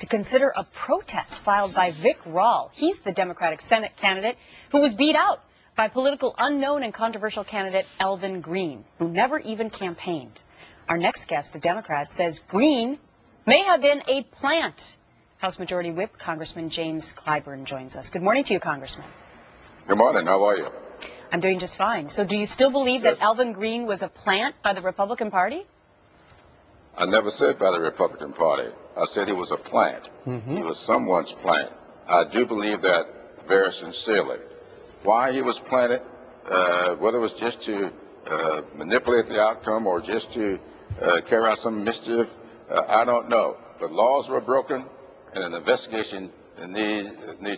to consider a protest filed by Vic Rahl. He's the Democratic Senate candidate who was beat out by political unknown and controversial candidate Alvin Greene, who never even campaigned. Our next guest, a Democrat, says Greene may have been a plant. House Majority Whip Congressman James Clyburn joins us. Good morning to you, Congressman. Good morning. How are you? I'm doing just fine. So do you still believe that Alvin Greene was a plant by the Republican Party? I never said by the Republican Party. I said he was a plant. He was someone's plant. I do believe that very sincerely. Why he was planted, whether it was just to manipulate the outcome or just to carry out some mischief, I don't know. But laws were broken, and an investigation need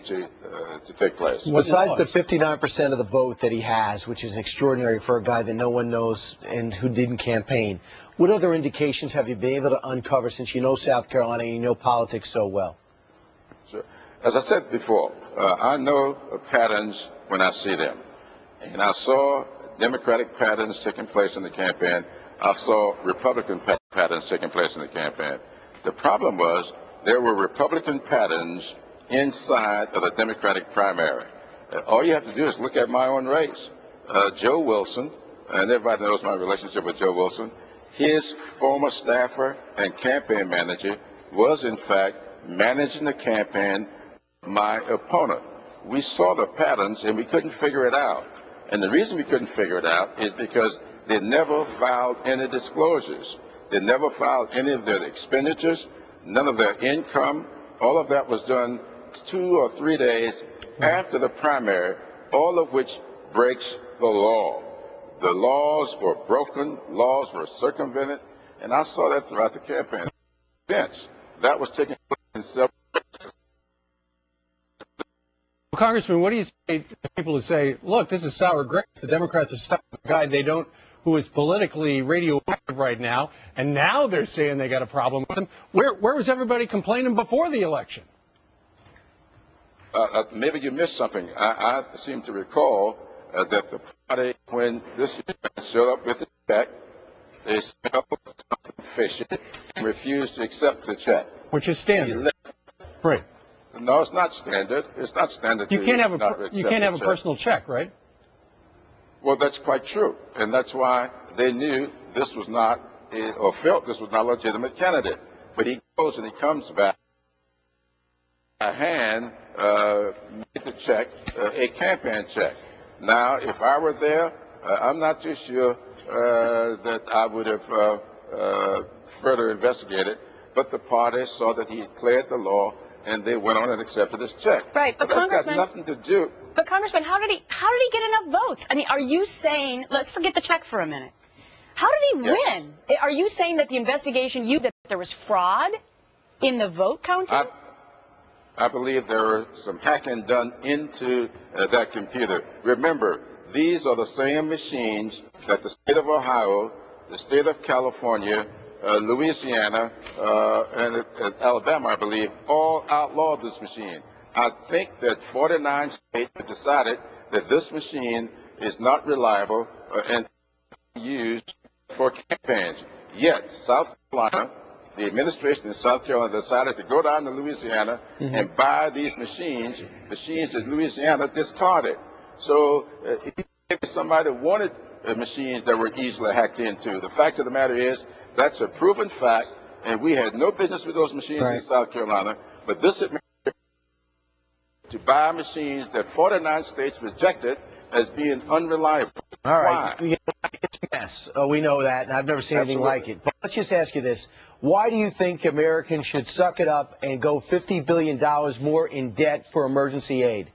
to take place. Besides the 59% of the vote that he has, which is extraordinary for a guy that no one knows and who didn't campaign, what other indications have you been able to uncover since you know South Carolina and you know politics so well? Sure. As I said before, I know patterns when I see them. And I saw Democratic patterns taking place in the campaign. I saw Republican patterns taking place in the campaign. The problem was there were Republican patterns inside of the Democratic primary. All you have to do is look at my own race. Joe Wilson, and everybody knows my relationship with Joe Wilson, his former staffer and campaign manager was in fact managing the campaign of my opponent. We saw the patterns and we couldn't figure it out. And the reason we couldn't figure it out is because they never filed any disclosures. They never filed any of their expenditures, none of their income. All of that was done 2 or 3 days after the primary, all of which breaks the law. The laws were broken, laws were circumvented, and I saw that throughout the campaign. That was taking place in several places. Well, Congressman, what do you say to people who say, look, this is sour grapes. The Democrats are stuck with a guy who is politically radioactive right now, and now they're saying they got a problem with him. Where was everybody complaining before the election? Maybe you missed something. I seem to recall that the party, when this man showed up with a check, they smelled something fishy and refused to accept the check. Which is standard. Right. No, it's not standard. It's not standard. You can't have a personal check, right? Well, that's quite true, and that's why they knew this was not, or felt this was not a legitimate candidate. But he goes and he comes back. A hand made the check a campaign check. Now, if I were there, I'm not too sure that I would have further investigated. But the party saw that he had cleared the law, and they went on and accepted this check. Right, but that's Congressman, got nothing to do. But Congressman, how did he get enough votes? I mean, are you saying? Let's forget the check for a minute. How did he win? Are you saying that the investigation that there was fraud in the vote counting? I believe there was some hacking done into that computer. Remember, these are the same machines that the state of Ohio, the state of California, Louisiana, and Alabama, I believe, all outlawed this machine. I think that 49 states have decided that this machine is not reliable and used for campaigns. Yet, South Carolina, the administration in South Carolina decided to go down to Louisiana and buy these machines that Louisiana discarded. So if somebody wanted machines that were easily hacked into, the fact of the matter is that's a proven fact, and we had no business with those machines in South Carolina, but this administration to buy machines that 49 states rejected as being unreliable. All right. Why? It's a mess. We know that, and I've never seen anything like it. But let's just ask you this. Why do you think Americans should suck it up and go $50 billion more in debt for emergency aid?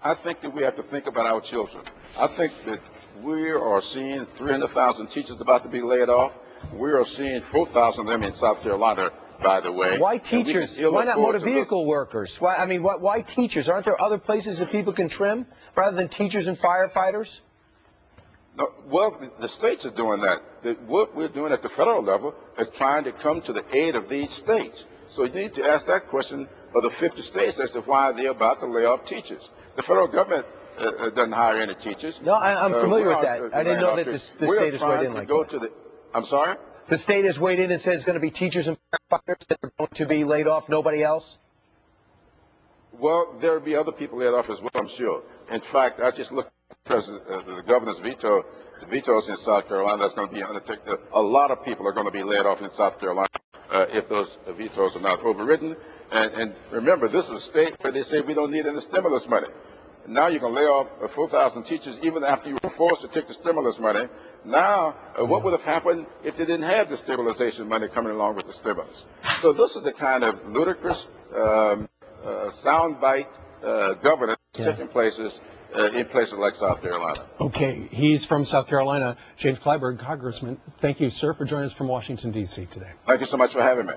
I think that we have to think about our children. I think that we are seeing 300,000 teachers about to be laid off. We are seeing 4,000 of them in South Carolina, by the way. Why teachers? Why not motor vehicle workers? Why teachers? Aren't there other places that people can trim rather than teachers and firefighters? No, well, the states are doing that. What we're doing at the federal level is trying to come to the aid of these states. So you need to ask that question of the 50 states as to why they're about to lay off teachers. The federal government doesn't hire any teachers. No, I'm familiar with that. I didn't know that the state is right in like that. I'm sorry? The state has weighed in and said it's going to be teachers and firefighters that are going to be laid off, nobody else? Well, there will be other people laid off as well, I'm sure. In fact, I just looked because the governor's veto, the vetoes in South Carolina, that's going to be undertaken. A lot of people are going to be laid off in South Carolina if those vetoes are not overridden. And remember, this is a state where they say we don't need any stimulus money. Now you can lay off 4,000 teachers even after you were forced to take the stimulus money. Now, what would have happened if they didn't have the stabilization money coming along with the stimulus? So this is the kind of ludicrous soundbite governance taking places in places like South Carolina. Okay, he's from South Carolina. James Clyburn, Congressman, thank you, sir, for joining us from Washington, D.C. today. Thank you so much for having me.